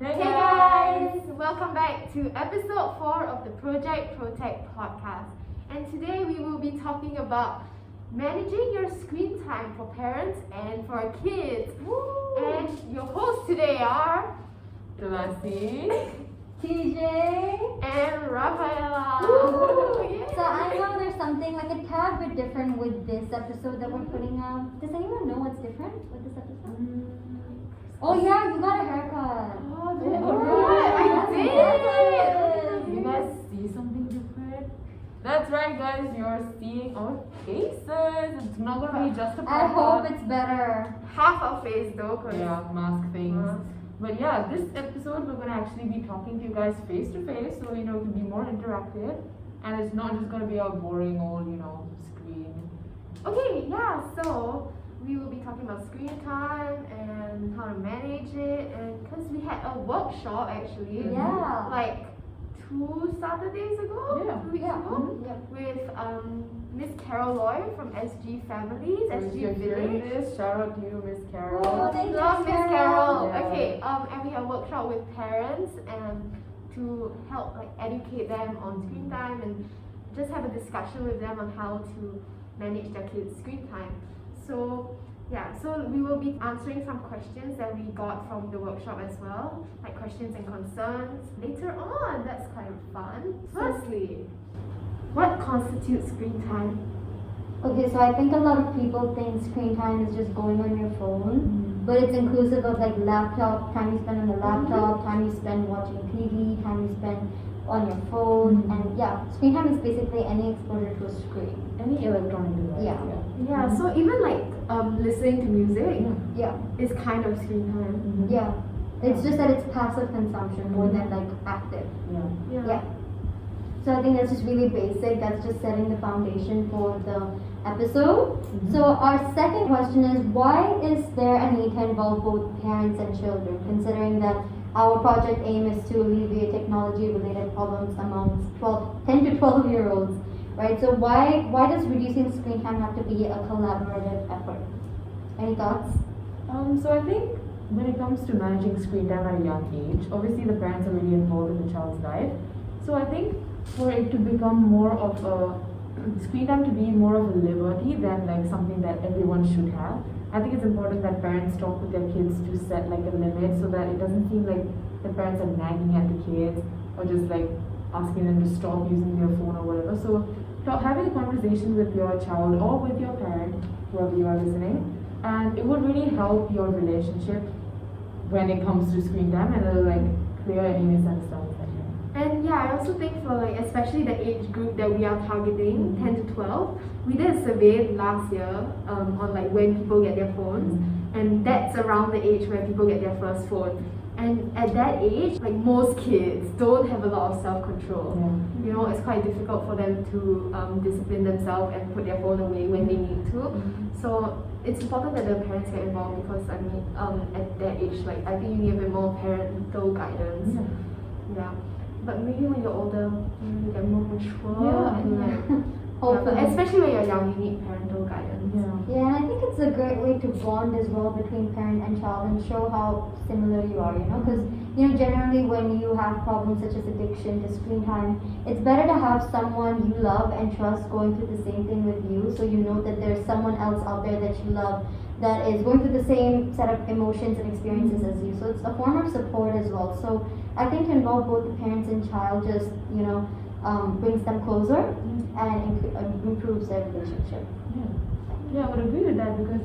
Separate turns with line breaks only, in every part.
Hey guys! Welcome back to episode 4 of the ProTech podcast. And today we will be talking about managing your screen time for parents and for kids. Woo! And your hosts today are
Thulasi,
TJ,
and Raphaela.
Yeah. So I know there's something like a tad bit different with this episode that we're putting out. Does anyone know what's different with this episode? Oh yeah, you got a haircut.
I did!
you guys see something different? That's right, guys. You're seeing our faces. It's not gonna be just a
I hope it's better.
Half our face though, cause
mask things. But yeah, this episode we're gonna actually be talking to you guys face to face, so it can be more interactive, and it's not just gonna be a boring old screen.
Okay, yeah. So we will be talking about screen time and how to manage it, and because we had a workshop actually,
Yeah.
like 2 Saturdays ago,
Yeah.
2 weeks ago, with Miss Carol Loy from SG Families,
So if
SG
you're hearing
Village.
this, shout out to you, Miss Carol.
Oh, thank you,
Love Miss
Carol.
Carol.
Yeah.
Okay, and we had a workshop with parents and to help educate them on screen time and just have a discussion with them on how to manage their kids' screen time. So we will be answering some questions that we got from the workshop as well, like questions and concerns later on. That's kind of fun. Firstly, what constitutes screen time?
Okay, so I think a lot of people think screen time is just going on your phone, but it's inclusive of like laptop, time you spend on the laptop, time you spend watching TV, time you spend on your phone, and yeah, screen time is basically any exposure to a screen.
Any electronic device.
Yeah.
Yeah, so even listening to music
Yeah,
is kind of screen time.
yeah. It's just that it's passive consumption more than like active.
Yeah.
Yeah. So I think that's just really basic. That's just setting the foundation for the episode. So our second question is, why is there a need to involve both parents and children, considering that our project aim is to alleviate technology-related problems amongst 10 to 12-year-olds, right? So why does reducing screen time have to be a collaborative effort? Any thoughts?
So I think when it comes to managing screen time at a young age, obviously the parents are really involved in the child's life. So I think for it to become more of a screen time to be more of a liberty than like something that everyone should have, I think it's important that parents talk with their kids to set like a limit so that it doesn't seem like the parents are nagging at the kids or just like asking them to stop using their phone or whatever. So having a conversation with your child or with your parent, whoever you are listening, and it would really help your relationship when it comes to screen time, and it'll like clear any misunderstandings that you have.
And yeah, I also think for especially the age group that we are targeting, 10 to 12, we did a survey last year on when people get their phones, and that's around the age where people get their first phone. And at that age, most kids don't have a lot of self-control. It's quite difficult for them to discipline themselves and put their phone away when they need to. So it's important that the parents get involved because at that age, I think you need a bit more parental guidance. Yeah. But maybe when you're older, you get more mature and
Hopefully.
especially when you're young, you need parental guidance.
Yeah, and I think it's a great way to bond as well between parent and child and show how similar you are, because generally when you have problems such as addiction to screen time, it's better to have someone you love and trust going through the same thing with you, so you know that there's someone else out there that you love that is going through the same set of emotions and experiences as you. So it's a form of support as well. So I think to involve both the parents and child just brings them closer and improves their relationship.
Yeah, I would agree with that because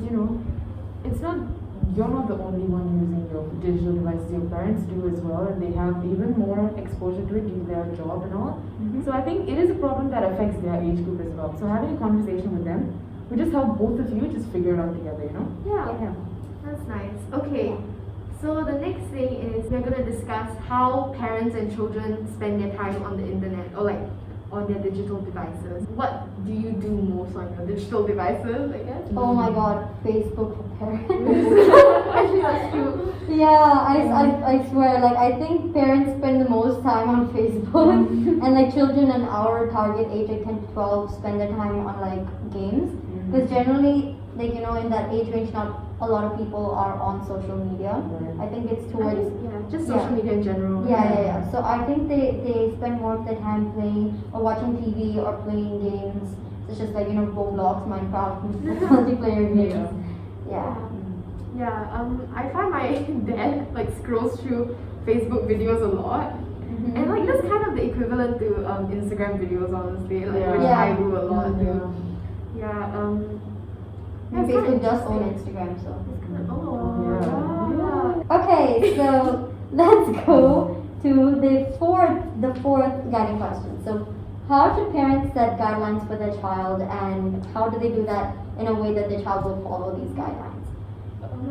it's not you're not the only one using your digital devices. Your parents do as well, and they have even more exposure to it due to their job and all. So I think it is a problem that affects their age group as well. So having a conversation with them would just help both of you just figure it out together.
Yeah. That's nice. Okay. So the next thing is we're going to discuss how parents and children spend their time on the internet or on their digital devices. What do you do most on your digital devices, I guess?
Oh my god, Facebook for parents.
Actually, that's true.
Yeah, I swear, I think parents spend the most time on Facebook and children in our target age, 10 to 12, spend their time on games. Because generally, in that age range, not a lot of people are on social media. I think it's towards
just social media in general.
yeah. So I think they spend more of their time playing or watching TV or playing games, such as like Roblox, Minecraft, multiplayer games. Yeah.
I find my dad like scrolls through Facebook videos a lot.
Mhm.
And like that's kind of the equivalent to Instagram videos, honestly, like which
Yeah.
I do a lot too.
And
That's
Facebook
kinda
does own
interesting.
Instagram, so.
Oh,
Okay, so let's go to the fourth guiding question. So, how should parents set guidelines for their child, and how do they do that in a way that the child will follow these guidelines?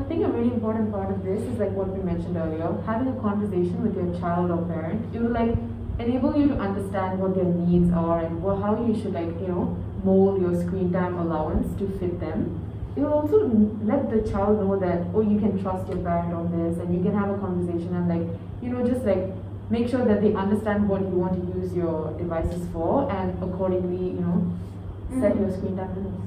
I think a really important part of this is like what we mentioned earlier, having a conversation with your child or parent. It will like enable you to understand what their needs are and how you should mold your screen time allowance to fit them. It will also let the child know that you can trust your parent on this, and you can have a conversation and just make sure that they understand what you want to use your devices for, and accordingly set your screen time limits.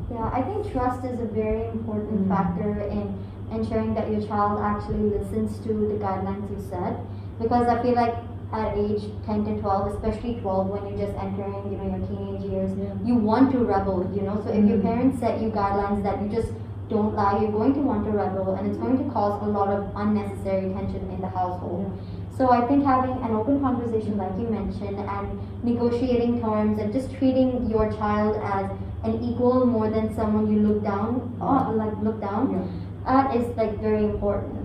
Yeah, I think trust is a very important factor in ensuring that your child actually listens to the guidelines you set. Because I feel like at age 10 to 12, especially 12 when you're just entering, your teenage years, you want to rebel, So if your parents set you guidelines that you just don't like, you're going to want to rebel, and it's going to cause a lot of unnecessary tension in the household. So I think having an open conversation like you mentioned, and negotiating terms, and just treating your child as an equal more than someone you look down is like very important.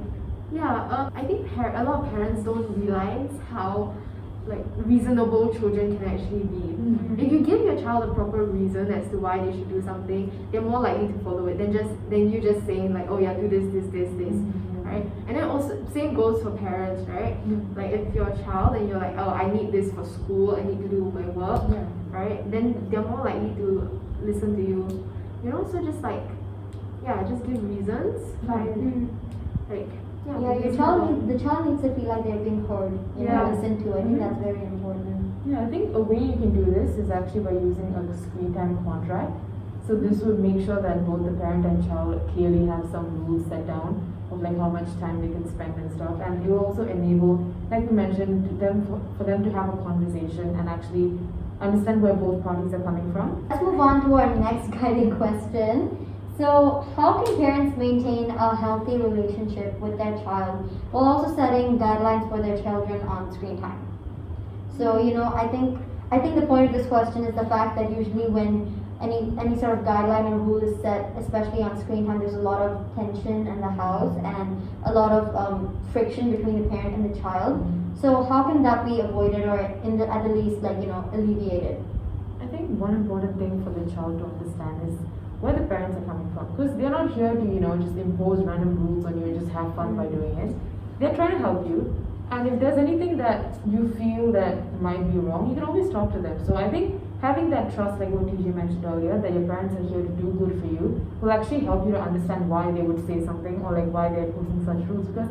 I think a lot of parents don't realize how like reasonable children can actually be. If you give your child a proper reason as to why they should do something, they're more likely to follow it than you just saying like, oh yeah, do this, right? And then also same goes for parents, right? Like if you're a child and you're like, oh, I need this for school, I need to do my work, right? Then they're more likely to listen to you. So just just give reasons.
The child needs to feel like they're being heard, listened to. I think that's very important.
I think a way you can do this is actually by using a screen time contract. So this would make sure that both the parent and child clearly have some rules set down of like how much time they can spend and stuff, and it will also enable, like we mentioned, for them to have a conversation and actually understand where both parties are coming from.
Let's move on to our next guiding question. So, how can parents maintain a healthy relationship with their child while also setting guidelines for their children on screen time? So, I think the point of this question is the fact that usually when any sort of guideline or rule is set, especially on screen time, there's a lot of tension in the house and a lot of friction between the parent and the child. So, how can that be avoided, or at the least alleviated?
I think one important thing for the child to understand is where the parents are coming from, because they're not here to just impose random rules on you and just have fun by doing it. They're trying to help you, and if there's anything that you feel that might be wrong, you can always talk to them. So I think having that trust, like what TJ mentioned earlier, that your parents are here to do good for you, will actually help you to understand why they would say something, or like why they're putting such rules, because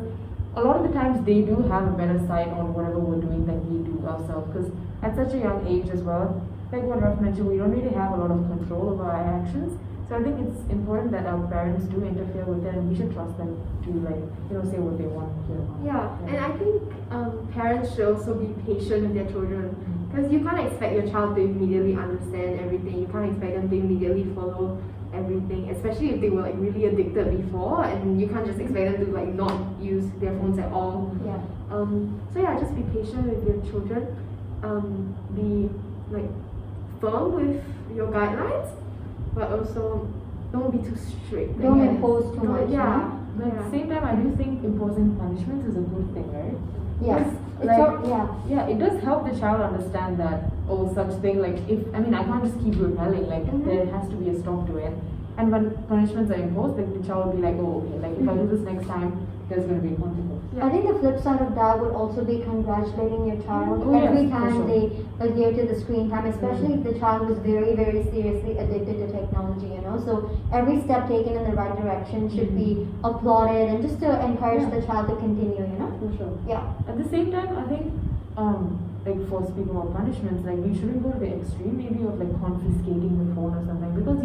a lot of the times they do have a better sight on whatever we're doing than we do ourselves, because at such a young age as well, like what Raph mentioned, we don't really have a lot of control over our actions. So I think it's important that our parents do interfere with them, and we should trust them to say what they want to hear.
And I think parents should also be patient with their children, because you can't expect your child to immediately understand everything. You can't expect them to immediately follow everything, especially if they were like really addicted before, and you can't just expect them to like not use their phones at all. Just be patient with your children. Be like firm with your guidelines, but also don't be too strict.
Don't impose too much.
But at the same time, I do think imposing punishments is a good thing, right?
Yes.
It does help the child understand that such thing, like I can't just keep rebelling, there has to be a stop to it. And when punishments are imposed, like the child will be like, oh okay, like if I do this next time, there's going to be a consequence.
I think the flip side of that would also be congratulating your child every time they adhere to the screen time, especially if the child was very, very seriously addicted to technology, So every step taken in the right direction should be applauded, and just to encourage the child to continue,
For sure.
Yeah.
At the same time, I think for speaking about punishments, like we shouldn't go to the extreme maybe of like confiscating the phone or something, because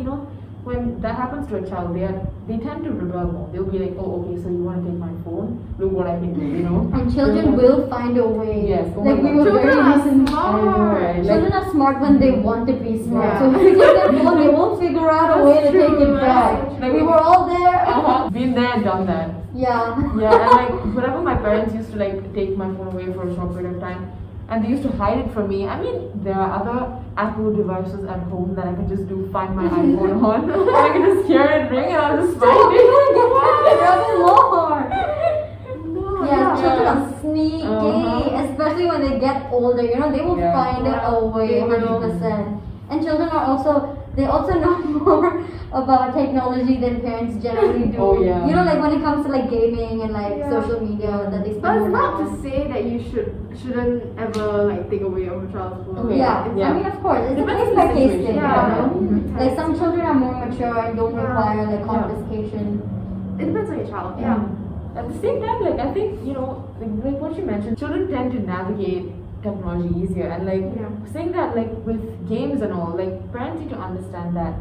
when that happens to a child, they tend to rebel more. They'll be like, oh, okay, so you want to take my phone? Look what I can do, you know?
And children will find a way.
Yes, oh
Like
my
we
God.
were very recent.
I know, right?
Children are smart when they want to be smart.
Yeah.
So if you take their phone, they will figure out a way to take it back.
Like,
We were all there.
Been there, done that.
Yeah.
Yeah, and like whenever my parents used to like take my phone away for a short period of time, and they used to hide it from me. I mean, there are other Apple devices at home that I can just find my iPhone on. And I can just hear it ring and I'll just find it.
Grab more.
No,
Yeah, children are sneaky, especially when they get older. You know, they will
Yeah.
find a way,
They will.
100%. And children are they also know more about technology than parents generally do.
Oh, yeah.
You know, like when it comes to like gaming and like
Yeah.
social media that they spend
But it's
more
not
time
to
on.
say that you shouldn't ever like take away your child's phone.
Okay.
Yeah,
Yeah.
I mean, of course, it's a
Depends
case
on
by
the
case
situation.
thing.
Yeah.
You know?
Mhm.
Like some children are more mature and don't
Yeah.
require like
Yeah.
confiscation.
It depends on your child. Yeah.
At the same time, like I think, you know, like what you mentioned, children tend to navigate technology easier, and like
Yeah.
saying that like with games and all, like parents need to understand that.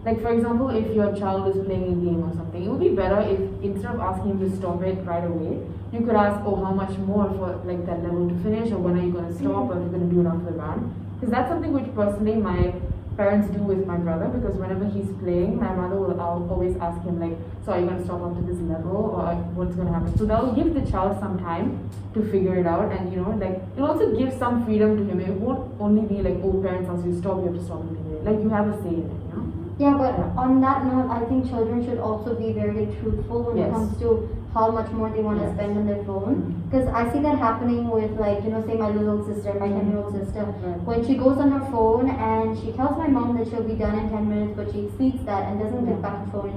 Like for example, if your child is playing a game or something, it would be better if instead of asking him to stop it right away, you could ask, oh, how much more for like that level to finish, or when are you going to stop, or if you're going to do it after the round. Because that's something which personally my parents do with my brother, because whenever he's playing, my mother will always ask him like, so are you going to stop after this level, or what's going to happen? So that will give the child some time to figure it out, and you know, like it also gives some freedom to him. It won't only be like, oh, parents ask you to stop, you have to stop immediately. Like you have a say in it, you know?
Yeah, but
Yeah.
on that note, I think children should also be very truthful when it
Yes.
comes to how much more they want to
Yes.
spend on their phone.
Mhm.
Because I see that happening with like, you know, say my little sister, my 10-year-old sister.
Right.
When she goes on her phone and she tells my mom that she'll be done in 10 minutes, but she exceeds that and doesn't give back the phone.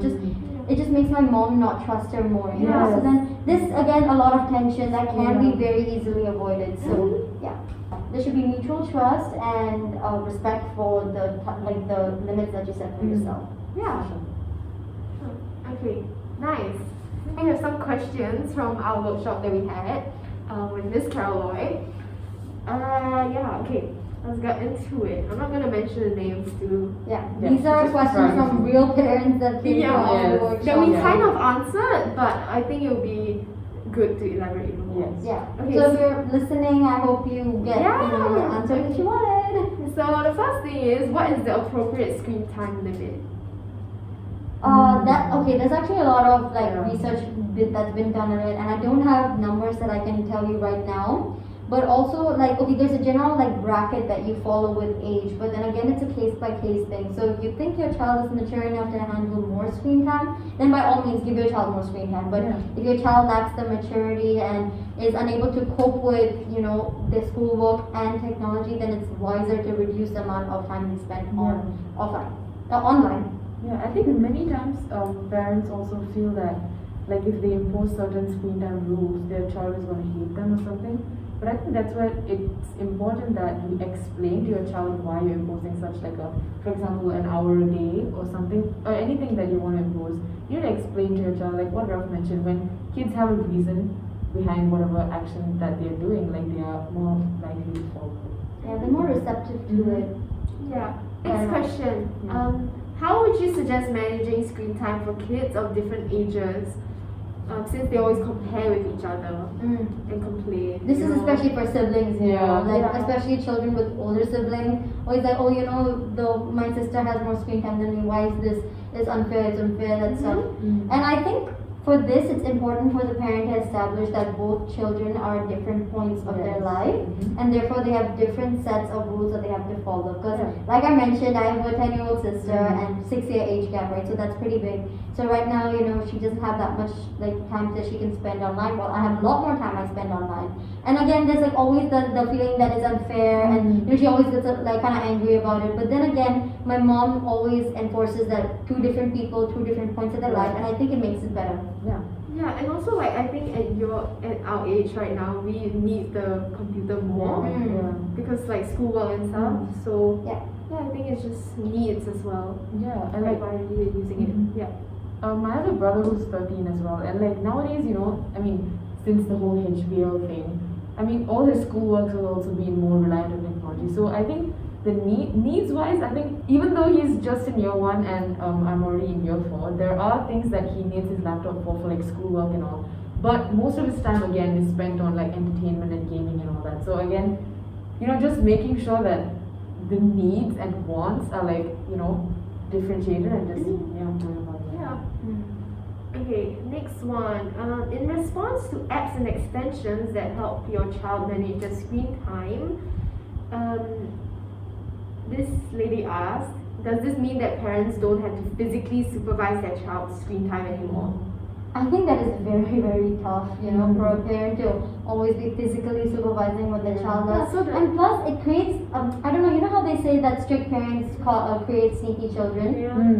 It just makes my mom not trust her more, you know. So
Yes.
then this again a lot of tension that can be
Yeah.
very easily avoided. So yeah, there should be mutual trust and respect for the limits that you set for yourself.
Yeah. Okay. Nice. I have some questions from our workshop that we had with Miss Caroline. Yeah. Okay. Let's get into it. I'm not gonna mention the names too.
Yeah,
Yeah,
these are
just
questions
friends.
from real parents that came
Yeah.
from our
Yes.
workshop.
That we
Yeah.
kind of answered, but I think it would be good to elaborate more.
Yes.
Yeah.
Okay,
So if
so-
you're listening, I hope you get the answer that you wanted.
So the first thing is, what is the appropriate screen time limit?
There's actually a lot of like
Yeah.
research that's been done on it, and I don't have numbers that I can tell you right now. But also there's a general like bracket that you follow with age, but then again it's a case by case thing. So if you think your child is mature enough to handle more screen time, then by all means give your child more screen time. But
Yeah.
if your child lacks the maturity and is unable to cope with, you know, their schoolwork and technology, then it's wiser to reduce the amount of time they spend on online.
Yeah, I think many times parents also feel that like if they impose certain screen time rules, their child is going to hate them or something. But I think that's where it's important that you explain to your child why you're imposing such like for example, an hour a day or something, or anything that you want to impose. You need to explain to your child, like what Ralph mentioned, when kids have a reason behind whatever action that they're doing, like they are more likely to follow.
Yeah, they're more receptive to
Mhm.
it.
Yeah.
Fair
Next
enough.
question.
Yeah.
How would you suggest managing screen time for kids of different ages? Since they always compare with each other
Mm.
and complain.
This
you
is
know.
especially for siblings, you know,
Yeah.
like
Yeah.
especially children with older siblings. Always like, oh, you know, my sister has more screen time than me. Why is this? It's unfair. It's unfair. That stuff.
Mhm.
And I think for this, it's important for the parent to establish that both children are at different points of their
Yes.
life,
Mhm.
and therefore they have different sets of rules that they have to follow. Because,
Yeah.
like I mentioned, I have a 10-year-old sister
Mhm.
and 6-year age gap, right? So that's pretty big. So right now, you know, she doesn't have that much like time that she can spend online. Well, I have a lot more time I spend online. And again, there's like always the feeling that is unfair, and
Mhm.
you know, she always gets like kind of angry about it. But then again, my mom always enforces that two different people, two different points of their life, and I think it makes it better.
Yeah.
Yeah, and also like I think at our age right now, we need the computer more
Mm.
Yeah.
because like schoolwork and stuff. So
Yeah.
I think it's just needs as well.
Yeah, and
Like
like
why you're using
Mhm.
it. Yeah.
I have a brother who's 13 as well, and like nowadays, you know, I mean, since the whole HBL thing, I mean, all his schoolwork has also been more reliant on technology. So I think the needs wise, I think even though he's just in year 1 and I'm already in year 4, there are things that he needs his laptop for like schoolwork and all. But most of his time again is spent on like entertainment and gaming and all that. So again, just making sure that the needs and wants are like, differentiated and just going about that.
Yeah. Okay, next one. In response to apps and extensions that help your child manage their screen time, this lady asked, does this mean that parents don't have to physically supervise their child's screen time anymore?
I think that is very, very tough, for a parent to always be physically supervising what their child does.
Yeah, so
and plus, it creates, I don't know, how they say that strict parents create sneaky children?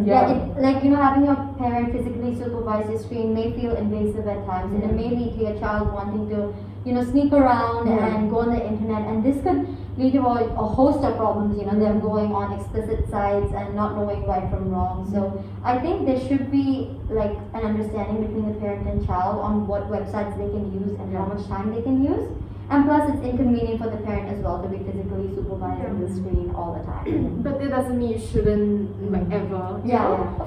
Having your parent physically supervise your screen may feel invasive at times, and it may lead to your child wanting to, sneak around and go on the internet, and this could lead to a host of problems, them going on explicit sites and not knowing right from wrong. So I think there should be like an understanding between the parent and child on what websites they can use and how much time they can use. And plus, it's inconvenient for the parent as well to be physically supervising the screen all the time.
But that doesn't mean you shouldn't
Of
ever.
course,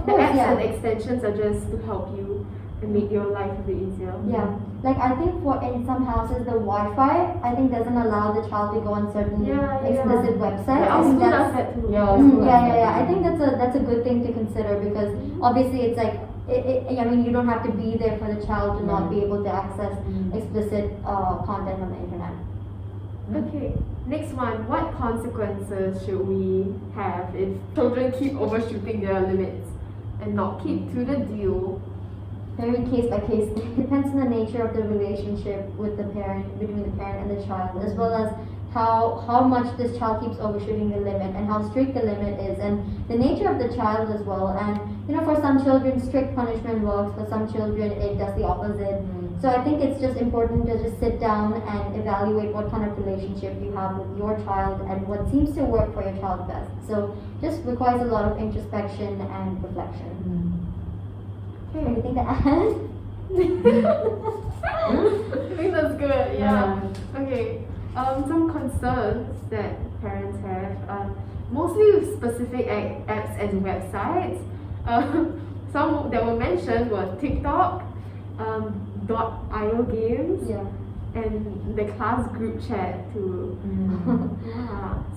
The apps and extensions are just to help you and make your life a bit easier.
Yeah, like I think in some houses the Wi-Fi doesn't allow the child to go on certain explicit websites.
Our
I think
school
that's
does that too.
I think that's a good thing to consider, because obviously it's like you don't have to be there for the child to not be able to access explicit content on the internet.
Okay, next one. What consequences should we have if children keep overshooting their limits and not keep to the deal?
Very case by case. It depends on the nature of the relationship with the parent, between the parent and the child, as well as how much this child keeps overshooting the limit and how strict the limit is, and the nature of the child as well. And for some children, strict punishment works. For some children, it does the opposite. So I think it's just important to just sit down and evaluate what kind of relationship you have with your child and what seems to work for your child best. So just requires a lot of introspection and reflection.
Okay.
Anything to add?
I think that's good. Yeah. Okay. Some concerns that parents have, mostly with specific apps and websites. Some that were mentioned were TikTok, .io games, and the class group chat too.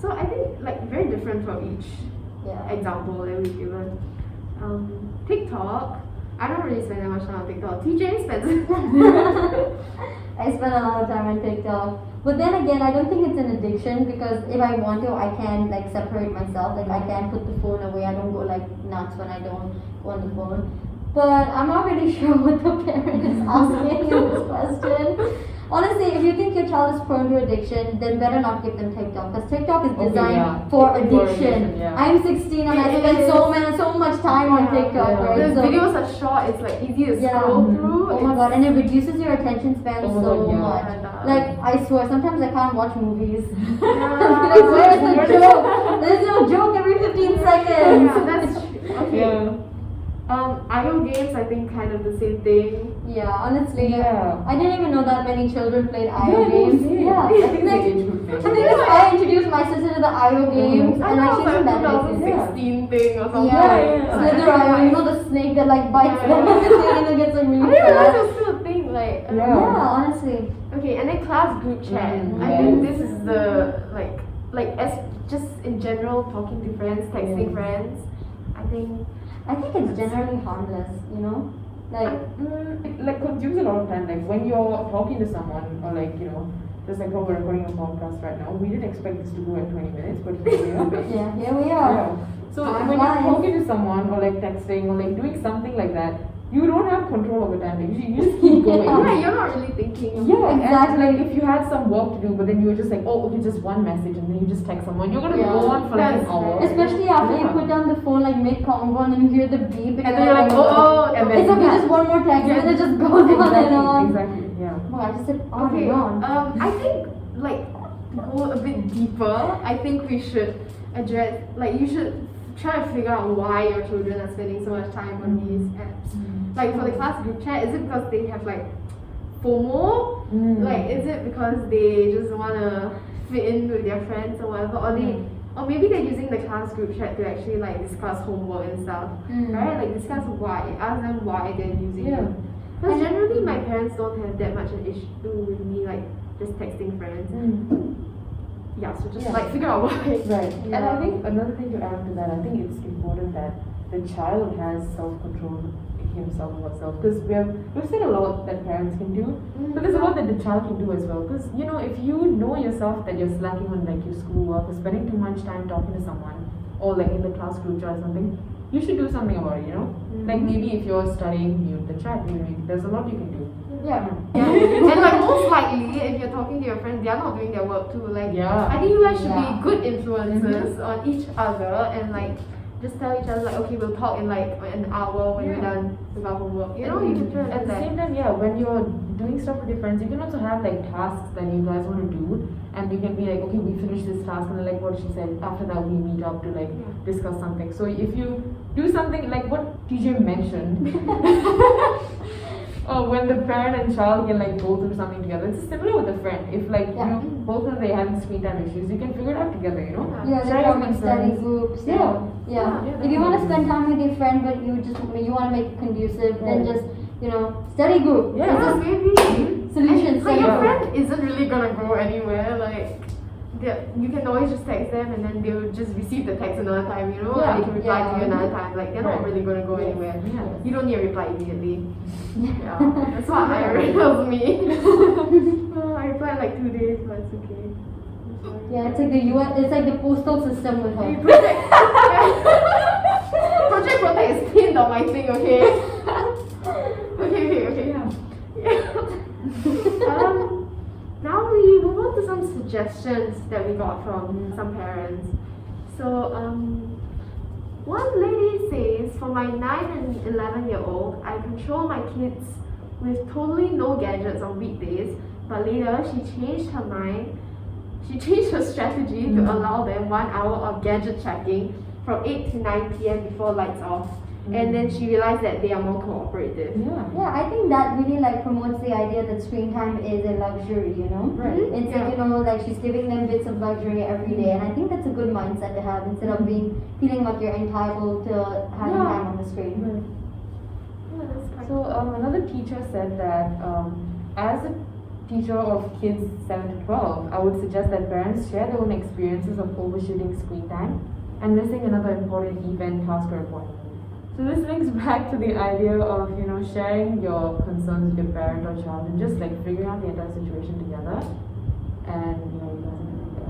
So I think very different from each example that we've given. TikTok, I don't really spend that much time on TikTok. TJ spends.
I spend a lot of time on TikTok. But then again, I don't think it's an addiction, because if I want to, I can separate myself. I can put the phone away. I don't go nuts when I don't go on the phone. But I'm not really sure what the parent is asking in this question. Honestly, if you think your child is prone to addiction, then better not give them TikTok, because TikTok is designed for addiction. I'm 16 and I spend so much time on TikTok, right?
The videos are short, it's easy to scroll through.
Oh my god, and it reduces your attention span so much. I swear, sometimes I can't watch movies. Where's the joke? There's no joke every 15 seconds.
That's okay. IO games, I think kind of the same thing.
Yeah, honestly, I didn't even know that many children played IO games.
I think it's age group thing.
I think I introduced my sister to the IO games, and she's in that
2016 thing or something.
Slither IO, the snake that bites them and it gets really
I didn't realize it was still a thing.
Honestly.
Okay, and then class group chat. I think this is the as just in general talking to friends, texting friends.
I think it's generally harmless,
It consumes a lot of time. When you're talking to someone, or just how we're recording a podcast right now, we didn't expect this to go at 20 minutes, but here we are.
Here we are.
So when you're talking to someone, or texting, or doing something like that, you don't have control over time. You just keep going.
You're not really thinking.
Exactly. And if you had some work to do, but then you were just just one message, and then you just text someone, you're gonna go on for an hour.
Especially after you put down the phone mid-convo, and then you hear the beep,
and then you're and then
it's okay, just one more text, and then it just goes on and on.
Exactly. Yeah.
Oh, I just said on and on.
I think to go a bit deeper, I think we should address you should try to figure out why your children are spending so much time on these apps. For the class group chat, is it because they have FOMO? Is it because they just wanna fit in with their friends or whatever, or Or maybe they're using the class group chat to actually like discuss homework and stuff, right? Like discuss why, ask them why they're using it. Because generally my parents don't have that much an issue with me like just texting friends. Yeah, so just like figure out why.
Right. And I think another thing to add to that, I think it's important that the child has self-control himself or herself, because we've said a lot that parents can do, but there's a lot that the child can do as well. Because if you know yourself that you're slacking on like your schoolwork or spending too much time talking to someone or like in the class group chat or something, you should do something about it. Like maybe if you're studying, mute the chat. There's a lot you can do.
Yeah. And like most likely, if you're talking to your friends, they are not doing their work too. Like I think you guys should be good influences on each other and like just tell each other like, okay, we'll talk in like an hour when we're done with our homework. You can try
at the same time, when you're doing stuff with your friends, you can also have like tasks that you guys want to do, and you can be like, okay, we finished this task, and then, like what she said, after that we meet up to like discuss something. So if you do something like what TJ mentioned, when the parent and child can like go through something together, it's similar with a friend. If like you both of them having screen time issues, you can figure it out together.
They come in study groups. If you want to spend time with your friend, but you want to make it conducive, then just study group.
Maybe
solutions.
Like your friend isn't really gonna go anywhere. Like you can always just text them, and then they'll just receive the text another time. Or they can reply to you another time. Like they're not really gonna go anywhere. You don't need a reply immediately. That's what I realized me. I replied like 2 days, but it's okay.
It's like the UN. It's like the postal system with her.
Project ProTech is pinned on my thing, okay? Okay. Now we move on to some suggestions that we got from some parents. So, one lady says, for my 9 and 11-year-old, I control my kids with totally no gadgets on weekdays, but later she changed her mind. She changed her strategy to allow them 1 hour of gadget checking from 8 to 9 p.m. before lights off. And then she realized that they are more cooperative.
I think that really like promotes the idea that screen time is a luxury,
Right.
It's like, like she's giving them bits of luxury every day, and I think that's a good mindset to have instead of feeling like you're entitled to having time on the screen.
So another teacher said that as a teacher of kids 7 to 12, I would suggest that parents share their own experiences of overshooting screen time and missing another important event, task, or appointment. So this links back to the idea of sharing your concerns with your parent or child and just like figuring out the entire situation together, and you guys can figure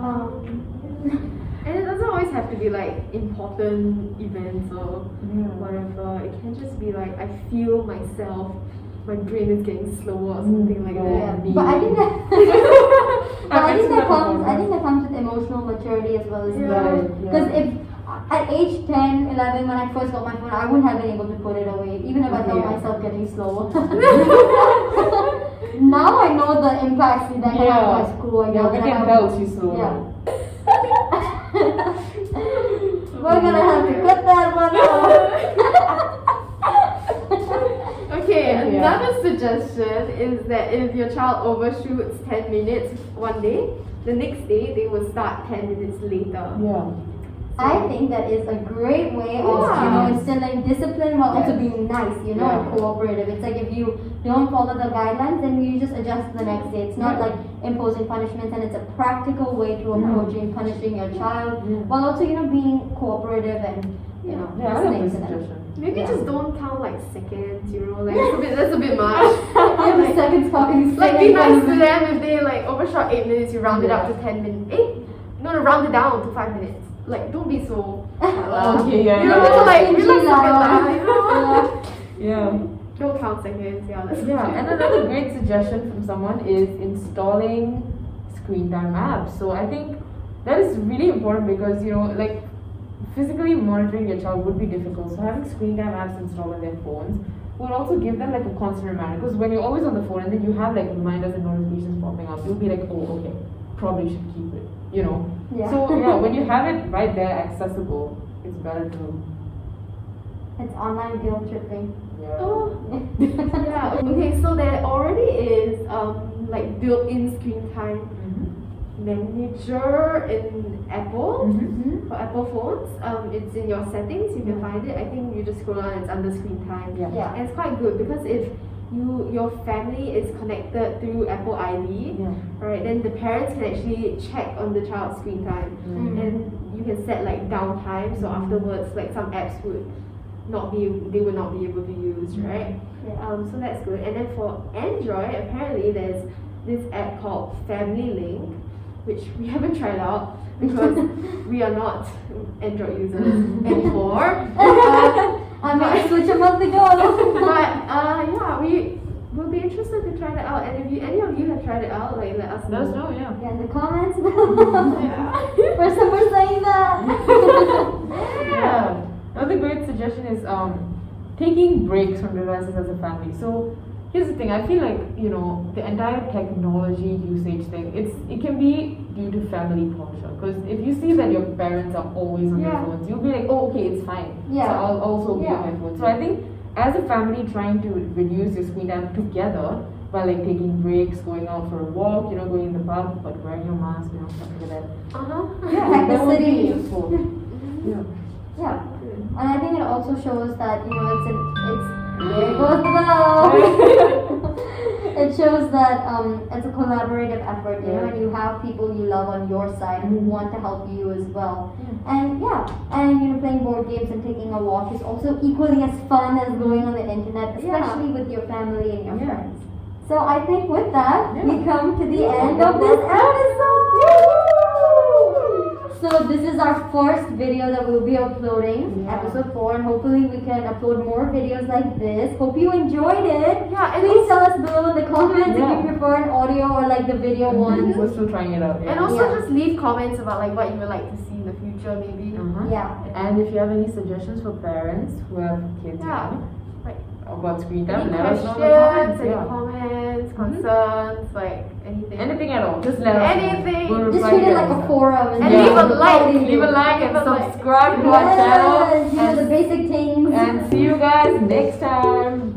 out.
And it doesn't always have to be like important events or whatever. It can just be like I feel myself, my brain is getting slower or something like that.
But I think that I think that comes with emotional maturity as well as because if at age 10, 11, when I first got my phone, I wouldn't have been able to put it away, even if I felt myself getting slower. Now I know the impacts that can have on my school.
We can tell she's slow.
We're gonna have to cut that one off.
Okay, another suggestion is that if your child overshoots 10 minutes one day, the next day they will start 10 minutes later.
I think that is a great way of instilling discipline while also being nice, and cooperative. It's like if you don't follow the guidelines, then you just adjust the next day. It's not like imposing punishments, and it's a practical way to approaching punishing your child while also being cooperative and listening to them.
Maybe just don't count like seconds, like that's a bit much.
Every second's talking.
Like be nice to them if they like overshot 8 minutes, you round it up to 10 minutes. Round it down to 5 minutes. Like don't be so like don't count seconds.
And another great suggestion from someone is installing screen time apps. So I think that is really important because like physically monitoring your child would be difficult. So having screen time apps installed on their phones would also give them like a constant reminder, because when you're always on the phone and then you have like reminders and notifications popping up, you'll be like, oh okay, probably should keep it. So when you have it right there accessible, it's better to.
It's online guilt tripping.
Okay, so there already is like built-in screen time manager in Apple.
Mm-hmm.
For Apple phones, it's in your settings. You can find it. I think you just scroll down. It's under screen time.
Yeah.
And it's quite good because if your family is connected through Apple ID, right, then the parents can actually check on the child's screen time, and you can set like downtime. So afterwards, like some apps would not be able to use, right? So that's good. And then for Android, apparently there's this app called Family Link, which we haven't tried out because we are not Android users anymore.
I might switch a month ago.
Yeah, we will be interested to try that out. And if any of you have tried it out, like let us know.
Let us know, yeah.
Yeah, in the comments for someone saying that.
Yeah. Another great suggestion is taking breaks from devices as a family. So here's the thing, I feel like, the entire technology usage thing, it can be due to family culture. Because if you see that your parents are always on their phones, you'll be like, oh, okay, it's fine.
Yeah.
So I'll also be on my phone. So I think as a family trying to reduce your screen time together by like taking breaks, going out for a walk, going in the park, but wearing your mask, stuff like that.
Hack the
that would be
city.
useful. Yeah.
Yeah. And I think it also shows that, there goes the bell. It shows that it's a collaborative effort, and you have people you love on your side who want to help you as well. And playing board games and taking a walk is also equally as fun as going on the internet, especially with your family and your friends. So I think with that, we come to the end of this episode. So this is our first video that we'll be uploading, episode 4, and hopefully we can upload more videos like this. Hope you enjoyed it.
Yeah, and
please tell us below in the comments if you prefer an audio or like the video one.
We're still trying it out.
And also just leave comments about like what you would like to see in the future, maybe.
Yeah.
And if you have any suggestions for parents who have kids about screen time, let us know in the comments.
Any comments, concerns, like anything.
Anything at all. Just let us know.
Anything.
We'll
Just
reply
treat it
to
like a
everything.
forum.
And leave a like.
Leave a like and subscribe to our channel.
The basic things.
And see you guys next time.